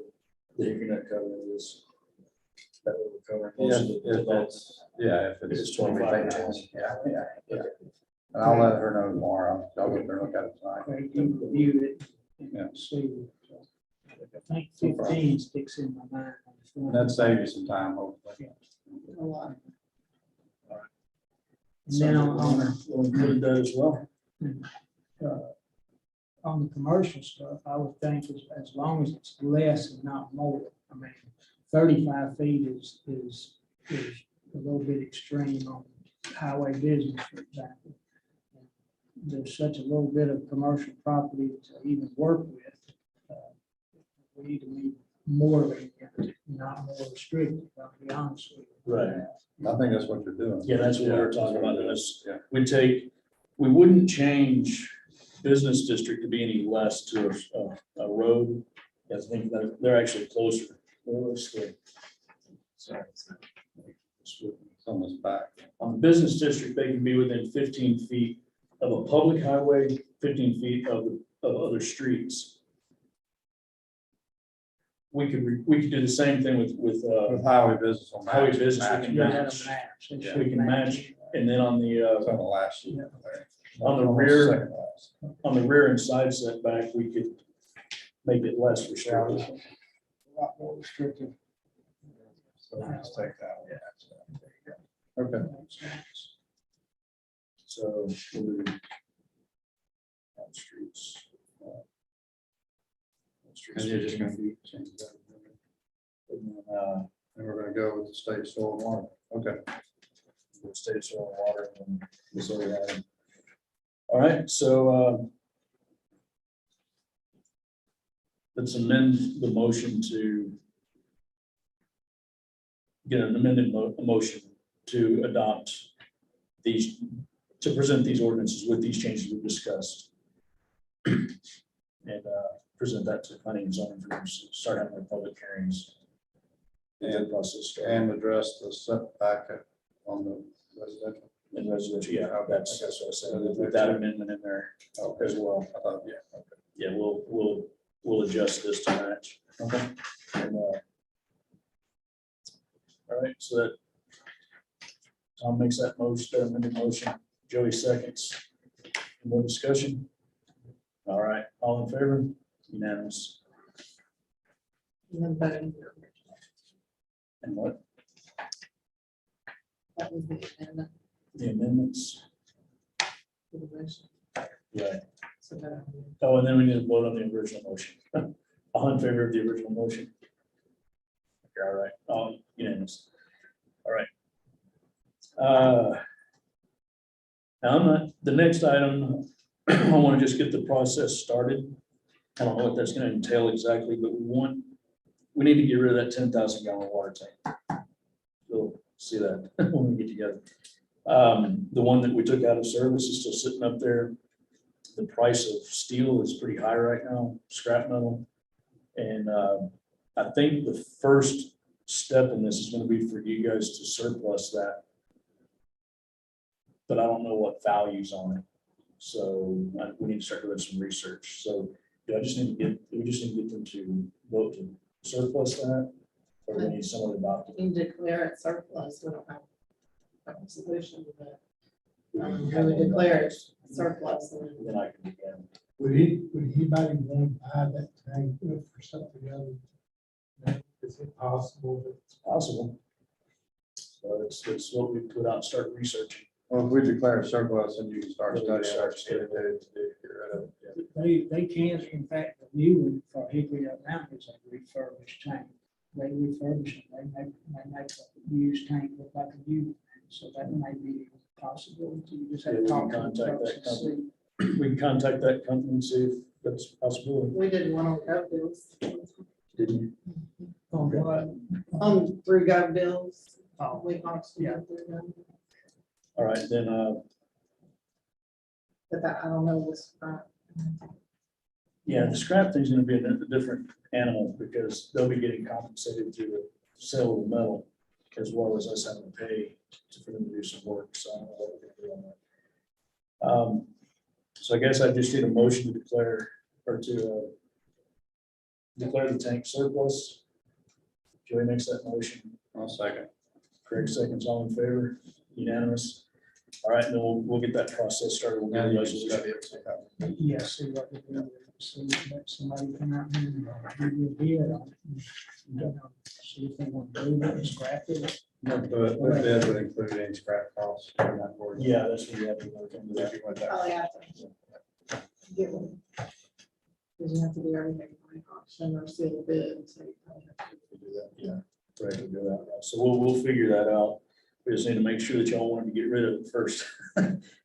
the internet covenant is. That way we're covering most of the If development. it's, yeah, if It's it's 25, 25, 20, yeah. And I'll let her know tomorrow. I'll go there and look at it tonight. Okay, you review it Yeah. and see. So, I think 15 sticks in my mind. And that'd save you some time, hopefully. A lot. Now, We'll include that as well. on the commercial stuff, I would think as long as it's less and not more. I mean, 35 feet is a little bit extreme on highway business, for example. There's such a little bit of commercial property to even work with. We need to be more lenient, not more restrictive, I'll be honest with you. Right. I think that's what you're doing. Yeah, that's what we were talking about. This, Yeah. we wouldn't change business district to be any less to a road. I think that they're actually closer. Sorry. It's on this back. On the business district, they can be within 15 feet of a public highway, 15 feet of other streets. We could do the same thing with With highway business on. Highway maps, business, we match can it. Yeah, match. that maps, it Yeah. should we can match, and then on It's the on the last sheet. Yeah. there. On the Almost rear. second last. rear and side setback, we could make it less restrictive. a lot more restrictive. So we just take that one. Okay. So. we'll do on streets. And you're just gonna change that. Uh, And we're gonna go with the state soil and water. Okay. the state soil and water and Missouri Avenue. All right, so let's amend the motion to get an amended motion to adopt these, to present these ordinances with these changes we've discussed. And present that to planning and zoning for them to start having their public hearings. And process started. And address the setback on the residential. And residential, yeah, that's what I said, with that amendment in there as well. I thought, yeah. Okay. Yeah, we'll adjust this to match. Okay. And, all right, so that Tom makes that motion, that amended motion, Joey seconds. More discussion? All right, all in favor? Unanimous. And then voting. And what, That was the amendment the amendments? to the motion. Yeah. So that- Oh, and then we need to vote on the original motion. All in favor of the original motion? Okay, all right, all unanimous. All right. Now, the next item, I want to just get the process started. I don't know what that's going to entail exactly, but we need to get rid of that 10,000 gallon water tank. We'll see that when we get together. The one that we took out of service is still sitting up there. The price of steel is pretty high right now, scrap metal. And I think the first step in this is going to be for you guys to surplus that. But I don't know what value's on it. So we need to start doing some research. So do we just need to get them to vote to surplus that? Or do we need some other document? You declare it surplus, we don't have a solution to that. You would declare it surplus. and then- Then I can begin. Would anybody want to buy that tank for something other? Is it possible that It's possible. So it's what we put out and start researching. Well, if we declare surplus, then you can start Then we studying. start what to get rid of it. They can, in fact, the new one for Hickory Up Mountain is a refurbished tank. They refurbish it, they make a used tank look like a new one. So that might be a possibility. You just have Yeah, to we talk can to the contact folks that and company. see. we can contact that company and see if that's possible. We did one on GovBills. Didn't you? On what? Through GovBills. Oh, We auctioned Yeah. it through them, All right, then, but that, I don't know this. yeah, the scrap thing's gonna be a different animal because they'll be getting compensated through the sale of the metal as well as us having to pay for them to do some work, so I don't know what we're gonna do on that. So I guess I just need a motion to declare, or to declare the tank surplus. Joey makes that motion, I'll second. Craig seconds, all in favor, unanimous. All right, then we'll get that process started. We'll get a resolution. yeah, see what they do, see if somebody come out and give you a bid on it. You know, see if they want to do it, and scrap it. But that would include any scrap costs. Yeah, that's what we have to work into that. Probably have to get one. Because you have to do everything by auction or seal the bid, so you probably have to. Yeah, right, we'll do that. So we'll figure that out. We just need to make sure that y'all want to get rid of it first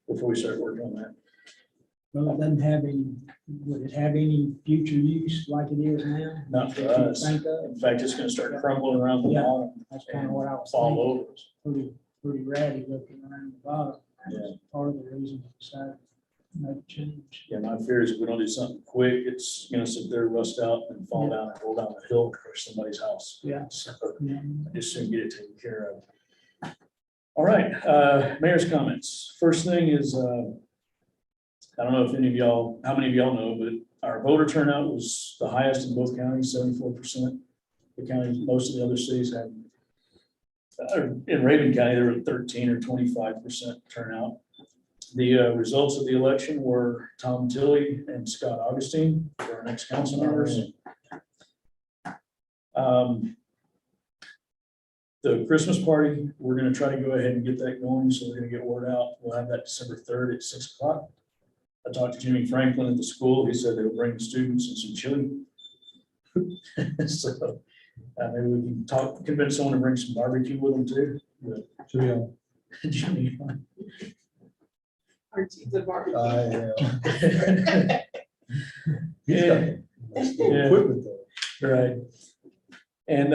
before we start working on that. Well, it doesn't have any, would it have any future use like it is now? Not for that you us. Think of? In fact, it's gonna start crumbling around the Yeah. bottom That's kind of what I and was fall thinking. over. us. Pretty ratty looking around the bottom. Yeah. That's part of the reason I decided to make a change. Yeah, my fear is if we don't do something quick, it's gonna sit there, rust out and fall down and roll down the hill, and crush somebody's house. Yeah. So Yeah. I just soon get it taken care of. All right, mayor's comments. First thing is, I don't know if any of y'all, how many of y'all know, but our voter turnout was the highest in both counties, 74%. The county, most of the other cities had, in Raven County, there were 13 or 25% turnout. The results of the election were Tom Tilley and Scott Augustine for our next council members. The Christmas party, we're gonna try to go ahead and get that going, so we're gonna get word out. We'll have that December 3rd at 6 o'clock. I talked to Jimmy Franklin at the school. He said they'll bring the students and some chili. So maybe we can convince someone to bring some barbecue with them too. But Jimmy, Aren't you the barbecue? yeah, Yeah. Equipment though. right. And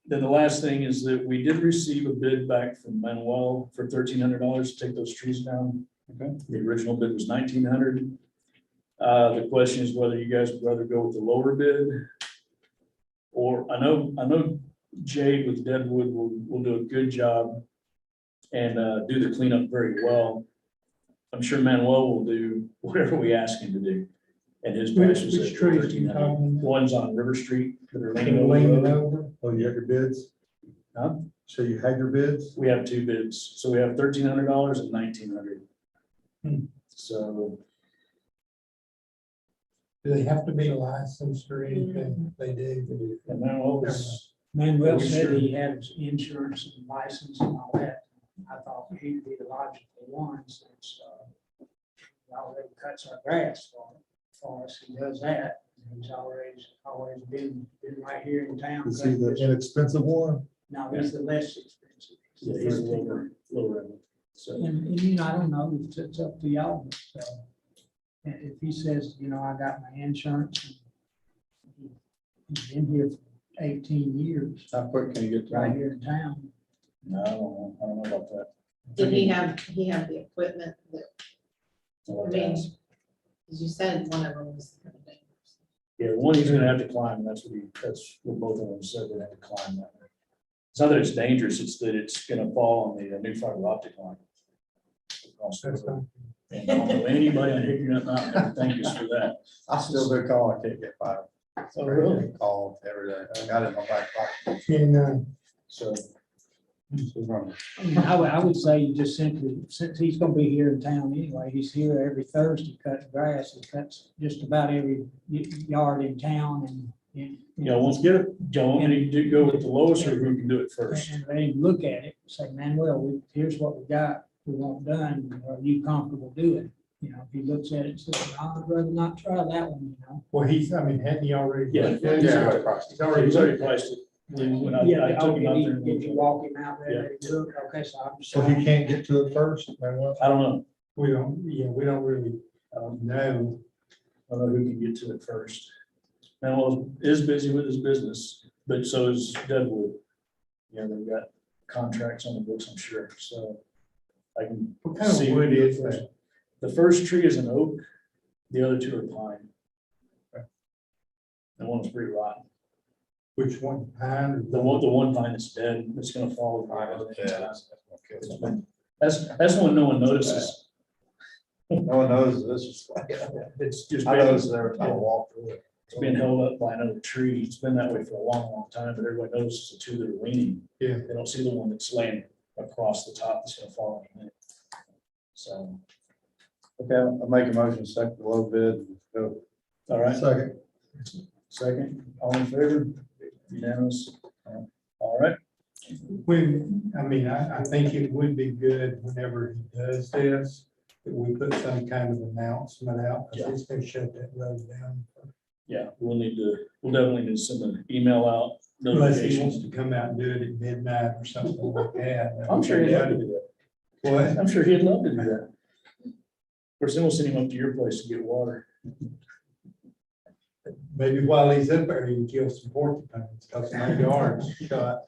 then the last thing is that we did receive a bid back from Manuel for $1,300 to take those trees down. Okay. The original bid was $1,900. The question is whether you guys would rather go with the lower bid. Or I know Jade with Deadwood will do a good job and do the cleanup very well. I'm sure Manuel will do whatever we ask him to do. And his price was Which at trees you $1,300. talking about? One's on River Street that are leaning over the Leaning road. over? Oh, you have your bids? Huh? So you had your bids? We have two bids, so we have $1,300 and $1,900. Hmm. So, Do they have to be licensed or anything? They do. and Manuel was, Manuel Are we said sure? he had his insurance and license and all that. I thought he'd be the logical one since, he already cuts our grass for us. He does that. He's always been right here in town. Is he the inexpensive one? No, he's the less expensive. yeah, he's a lower end. So, And, you know, I don't know, it's up to y'all, but, if he says, you know, I got my insurance. And he's been here for 18 years, How quick can you get to right them? here in town. no, I don't know about that. Did he have the equipment that, I'll I have to mean, ask. as you said, one of them was kind of dangerous. Yeah, the one he's gonna have to climb, and that's what both of them said, they have to climb that. It's not that it's dangerous, it's that it's gonna fall on the new fiber optic line. Across the road. And I don't know anybody on Hickory Nut Mountain that thank us for that. I still do call, I can't get fired. Oh, really? Call every day. I got it in my back pocket. And, So, I would say you just simply, since he's gonna be here in town anyway, he's here every Thursday cutting grass. He cuts just about every yard in town and. yeah, once get it, Joe, and you do go with the lowest or who can do it first? And let him look at it, say, Manuel, here's what we got, we want done, are you comfortable doing it? You know, if he looks at it and says, I'd rather not try that one, you know? well, hadn't he already? Yeah. He's already He's already priced it. When I took him out there. and Did you looked walk him out Yeah. there, let him look? Okay, so I'm just. So he can't get to it first, Manuel? I don't know. We don't really, No, I don't know who can get to it first. Manuel is busy with his business, but so is Deadwood. Yeah, they've got contracts on the books, I'm sure, so I can. what kind of see wood who is the first- that? The first tree is an oak, the other two are pine. And one's pretty rotten. Which one, pine or? The one pine is dead, it's gonna fall. Yeah. That's one no one notices. No one knows this is. It's just. I noticed it every time I walk through it. It's being held up by another tree. It's been that way for a long, long time, but everybody notices the two that are leaning. Yeah. They don't see the one that's laying across the top that's gonna fall in a minute. So, Okay, I'll make a motion, second the low bid. Go. all right, Second. second, all in favor? Unanimous. All right, When, I mean, I think it would be good whenever he does this, that we put some kind of announcement out, because it's gonna shut that road down. yeah, we'll definitely need to send an email out. Unless he wants Notifications. to come out and do it at midnight or something like that. I'm sure he'd love to do that. What? I'm sure he'd love to do that. Of course, then we'll send him up to your place to get water. Maybe while he's up there, he can kill some porcupines, because my yard's shot.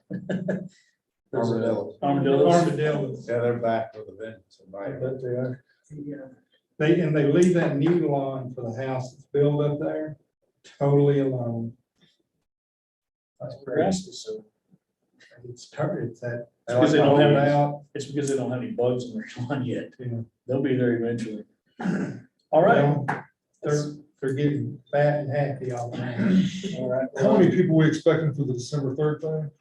Armadillos. Armadillos. Armadillos. Yeah, they're back with the vengeance. I bet they are. They leave that new lawn for the house that's built up there totally alone. That's grass is so. It's that. They Because they don't have hold any- out, It's because they don't have any bugs in their lawn yet. you know. They'll be there eventually. All right. Well, they're getting fat and happy all the time. All right. How many people we expecting for the December 3rd thing?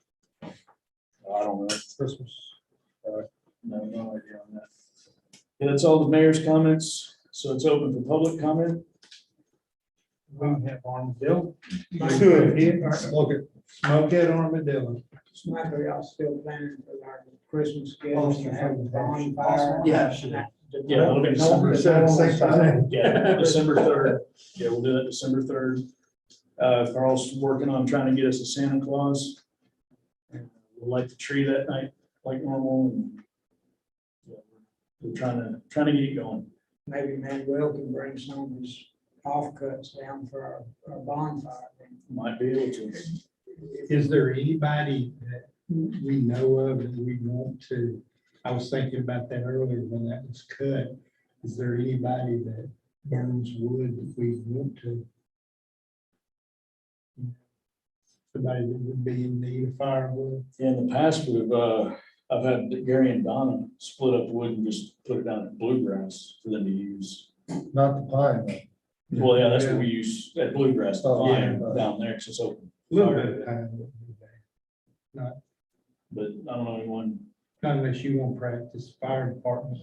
I don't know. Christmas. No idea on that. Yeah, that's all the mayor's comments. So it's open for public comment. We have armadillo. Good. Hit, Smoke it. smoke that armadillo. Michael, y'all still planning for our Christmas Oh, gifts, to have a bonfire? Yeah. Yeah, it'll be December. Yeah, December 3rd. Yeah, we'll do that December 3rd. Carl's working on trying to get us a Santa Claus. We'll light the tree that night like normal. And yeah, we're trying to get it going. Maybe Manuel can bring some of his offcuts down for our bonfire. Might be able to. Is there anybody that we know of that we want to, I was thinking about that earlier when that was cut. Is there anybody that burns wood that we want to? Somebody that would be in need of firewood? In the past, I've had Gary and Donna split up the wood and just put it down at Bluegrass for them to use. Not the pine, though. Well, yeah, that's what we use at Bluegrass, the Oh, pine yeah. down there, 'cause it's open. A little bit of time. would be there. But I don't know anyone. Not unless you want to practice fire department.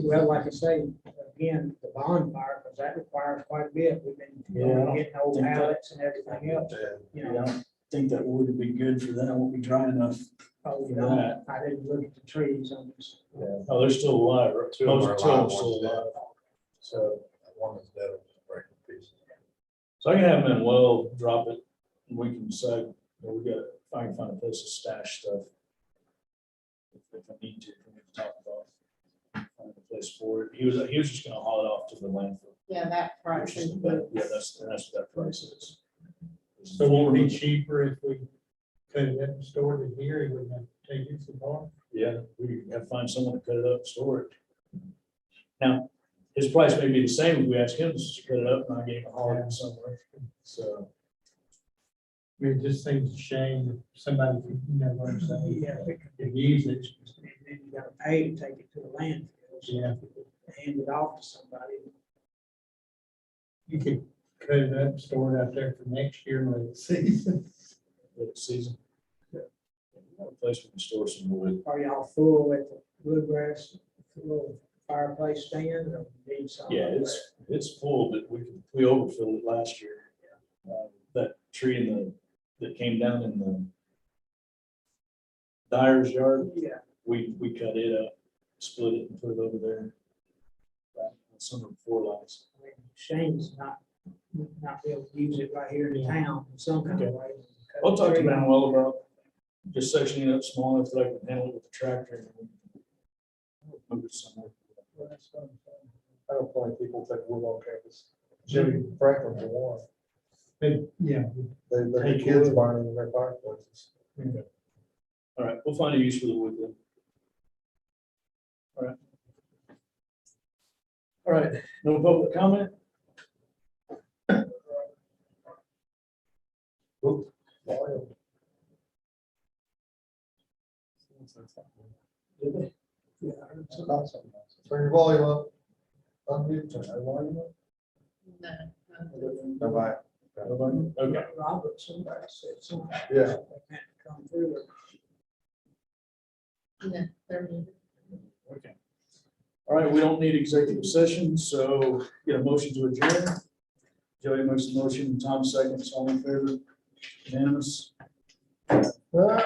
Well, like I say, again, the bonfire, because that requires quite a bit. We've been getting old think that- pallets and everything else, you I know. don't think that wood would be good for that. It won't be dry enough. Oh, you for know, that. I didn't look at the trees on this. Oh, they're still alive. Right? Two of them are Most of them alive, are still one's dead. alive. So, One is dead, breaking pieces. so I can have Manuel drop it and we can decide, we got, if I can find a place to stash stuff. If I need to, we can talk about. Find a place for it. He was just gonna haul it off to the landfill. Yeah, that price is But yeah, that's what that price is. So won't it be cheaper if we cut it up and store it here, we wouldn't have to take it so far? Yeah, we have to find someone to cut it up and store it. Now, his price may be the same if we ask him to cut it up and I gave him a haul it somewhere. So, I mean, it just seems a shame that somebody could, you know what I'm saying? Yeah, it Could use it. And then you gotta pay to take it to the landfill. So Yeah. hand it off to somebody. You could cut it up, store it out there for next year, and let it season. for the season. Yeah. A place we can store some wood. Are y'all full at the Bluegrass, little fireplace stand, or need some? Yeah, it's full, but we overfilled it last year. That tree that came down in the Dyer's yard, Yeah, we cut it up, split it and put it over there. Back in the summer before last. I mean, shame's not be able to use it right here in town in some kind of way. I'll talk to Manuel about just sectioning it up small enough that I can handle it with the tractor. And move it somewhere. I know plenty of people take wood on campus. Jimmy Franklin for one. Yeah, They get kids burning in their fireplaces. All right, we'll find a use for the wood then. All right. All right, no public comment? Did they? Yeah. Turn your volume up. Unmute, turn your volume up. No. Nobody. Nobody? Okay. Robert, somebody said something. Yeah. They can't come through. No, they're muted. Okay. All right, we don't need executive session, so get a motion to adjourn. Joey makes the motion, Tom seconds, all in favor, unanimous. All right.